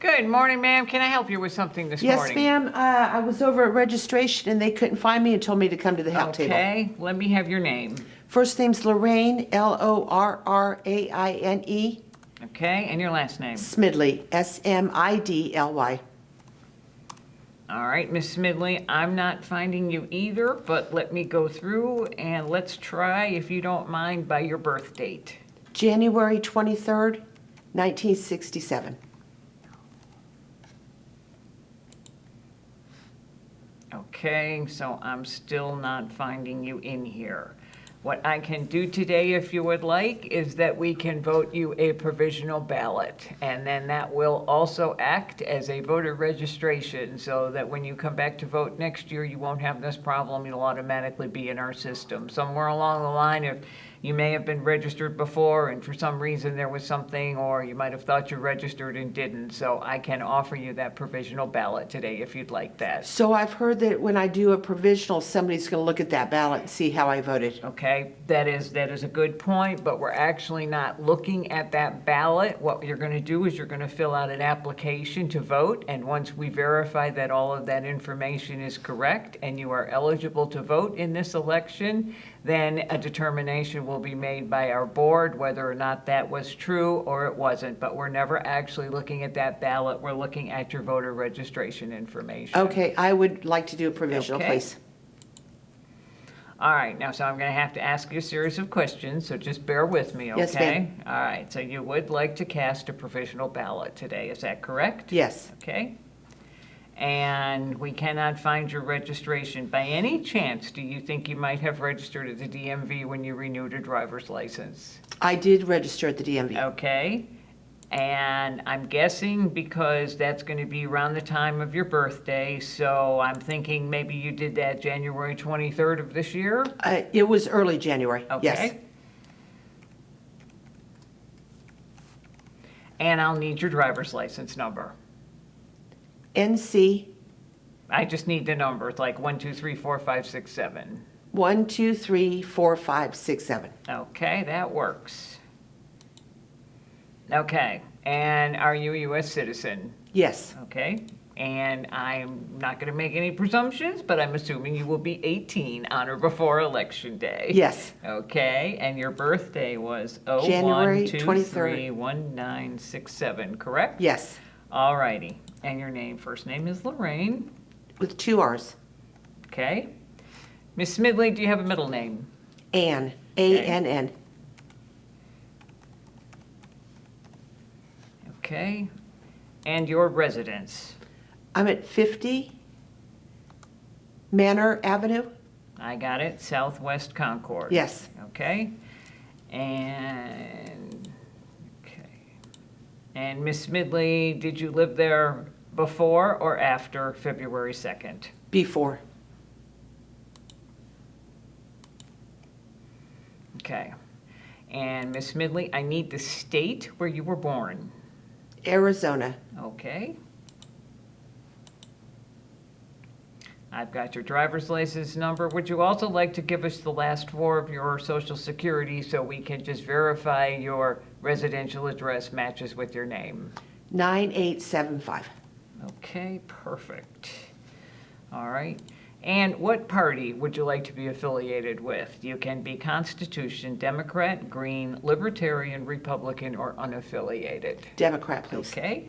Good morning, ma'am. Can I help you with something this Yes, morning? ma'am. I was over at registration and they couldn't find me and told me to come to the help table. Okay, let me have your name. First name's Lorraine, Lorraine. Okay, and your last name. Smidley, Smidly. All right, Miss Smidley, I'm not finding you either, but let me go through and let's try, if you don't mind, by your birth date. January 23rd, 1967. Okay, so I'm still not finding you in here. What I can do today, if you would like, is that we can vote you a provisional ballot. And then that will also act as a voter registration so that when you come back to vote next year, you won't have this problem. You'll automatically be in our system. Somewhere along the line, if you may have been registered before and for some reason there was something, or you might have thought you registered and didn't. So I can offer you that provisional ballot today if you'd like that. So I've heard that when I do a provisional, somebody's going to look at that ballot and see how I voted. Okay, that is a good point, but we're actually not looking at that ballot. What you're going to do is you're going to fill out an application to vote, and once we verify that all of that information is correct and you are eligible to vote in this election, then a determination will be made by our board whether or not that was true or it wasn't. But we're never actually looking at that ballot. We're looking at your voter registration information. Okay, I would like to do a provisional, Okay. please. All right, now, so I'm going to have to ask you a series of questions, so just bear with me, okay? Yes, ma'am. All right, so you would like to cast a provisional ballot today, is that correct? Yes. Okay. And we cannot find your registration. By any chance, do you think you might have registered at the DMV when you renewed a driver's license? I did register at the DMV. Okay. And I'm guessing because that's going to be around the time of your birthday, so I'm thinking maybe you did that January 23rd of this year? It was early January. Okay. Yes. And I'll need your driver's license number. NC I just need the number. It's like 1, 2, 3, 4, 5, 6, 7. 1, 2, 3, 4, 5, 6, 7. Okay, that works. Okay, and are you a U.S. citizen? Yes. Okay, and I'm not going to make any presumptions, but I'm assuming you will be 18 on or before Election Day. Yes. Okay, and your birthday was January 01231967, correct? Yes. All righty, and your name, first name is Lorraine. With 2 R's. Okay. Miss Smidley, do you have a middle name? Ann. ANN. Okay. And your residence? I'm at 50 Manor Avenue. I got it, Southwest Concord. Yes. Okay. And Miss Smidley, did you live there before or after February 2nd? Before. Okay. And Miss Smidley, I need the state where you were born. Arizona. Okay. I've got your driver's license number. Would you also like to give us the last 4 of your social security so we can just verify your residential address matches with your name? 9875. Okay, perfect. All right. And what party would you like to be affiliated with? You can be Constitution, Democrat, Green, Libertarian, Republican, or unaffiliated. Democrat, please. Okay.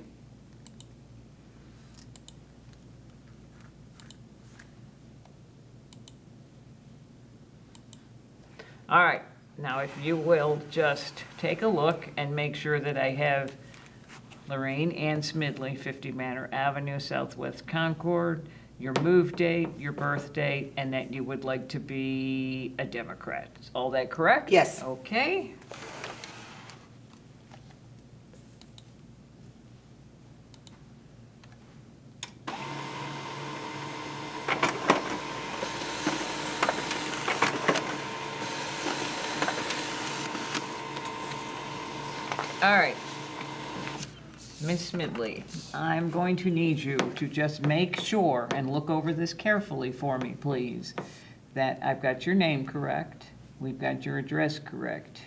All right. Now, if you will just take a look and make sure that I have Lorraine Ann Smidley, 50 Manor Avenue, Southwest Concord, your move date, your birth date, and that you would like to be a Democrat. Is all that correct? Yes. Okay. All right. Miss Smidley, I'm going to need you to just make sure and look over this carefully for me, please, that I've got your name correct, we've got your address correct,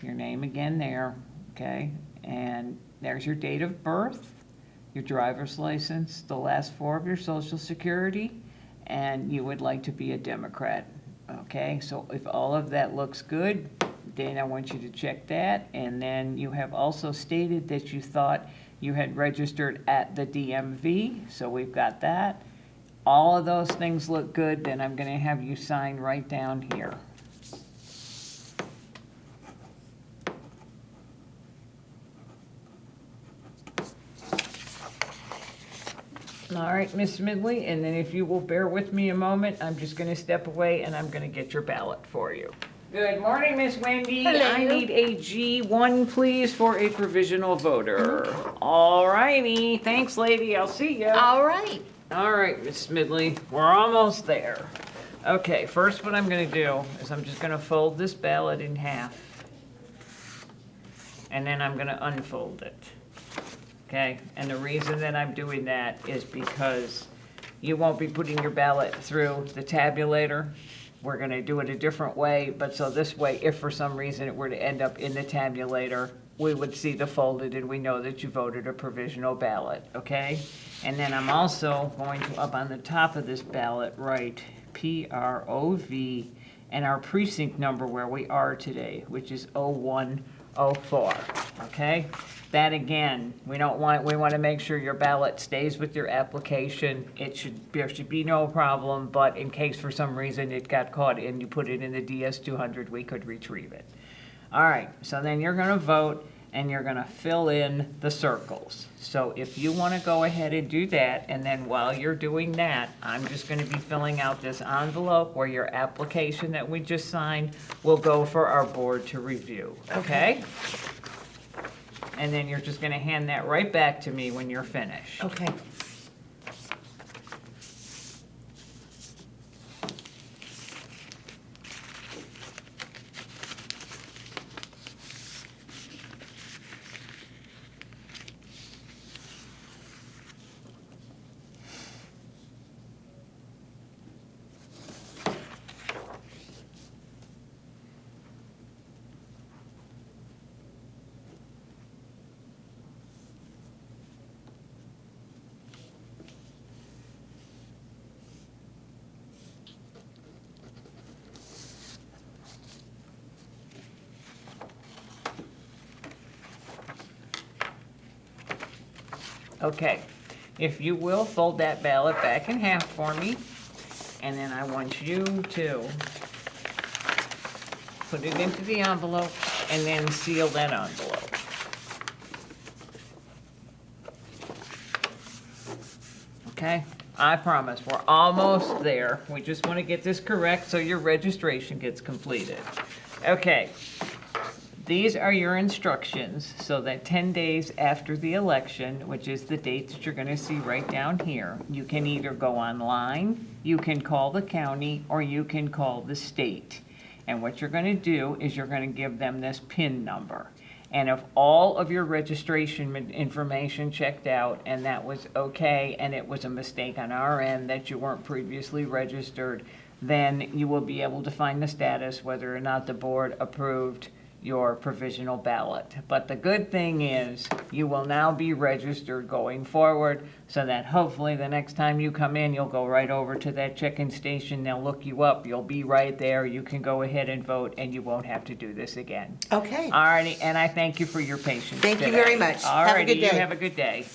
your name again there, okay, and there's your date of birth, your driver's license, the last four of your social security, and you would like to be a Democrat. Okay, so if all of that looks good, then I want you to check that. And then you have also stated that you thought you had registered at the DMV, so we've got that. All of those things look good, then I'm gonna have you sign right down here. All right, Miss Smidley, and then if you will bear with me a moment, I'm just gonna step away and I'm gonna get your ballot for you. Good morning, Miss Wendy. Hello. I need a G1, please, for a provisional voter. All righty, thanks, lady, I'll see ya. All right. All right, Miss Smidley, we're almost there. Okay, first what I'm gonna do is I'm just gonna fold this ballot in half. And then I'm gonna unfold it. Okay, and the reason that I'm doing that is because you won't be putting your ballot through the tabulator. We're gonna do it a different way, but so this way, if for some reason it were to end up in the tabulator, we would see the folded and we know that you voted a provisional ballot, okay? And then I'm also going to, up on the top of this ballot, write PROV and our precinct number where we are today, which is 0104, okay? That again, we want to make sure your ballot stays with your application. There should be no problem, but in case for some reason it got caught and you put it in the DS200, we could retrieve it. All right, so then you're gonna vote and you're gonna fill in the circles. So if you wanna go ahead and do that, and then while you're doing that, I'm just gonna be filling out this envelope where your application that we just signed will go for our board to review, okay? And then you're just gonna hand that right back to me when you're finished. Okay. Okay, if you will, fold that ballot back in half for me, and then I want you to put it into the envelope and then seal that envelope. Okay, I promise, we're almost there. We just want to get this correct so your registration gets completed. Okay. These are your instructions, so that 10 days after the election, which is the date that you're gonna see right down here, you can either go online, you can call the county, or you can call the state. And what you're gonna do is you're gonna give them this PIN number. And if all of your registration information checked out and that was okay, and it was a mistake on our end that you weren't previously registered, then you will be able to find the status whether or not the board approved your provisional ballot. But the good thing is you will now be registered going forward so that hopefully the next time you come in, you'll go right over to that check-in station. They'll look you up. You'll be right there. You can go ahead and vote and you won't have to do this again. Okay. All righty, and I thank you for your patience Thank you today. very much. All Have a righty, good you day. have a good day.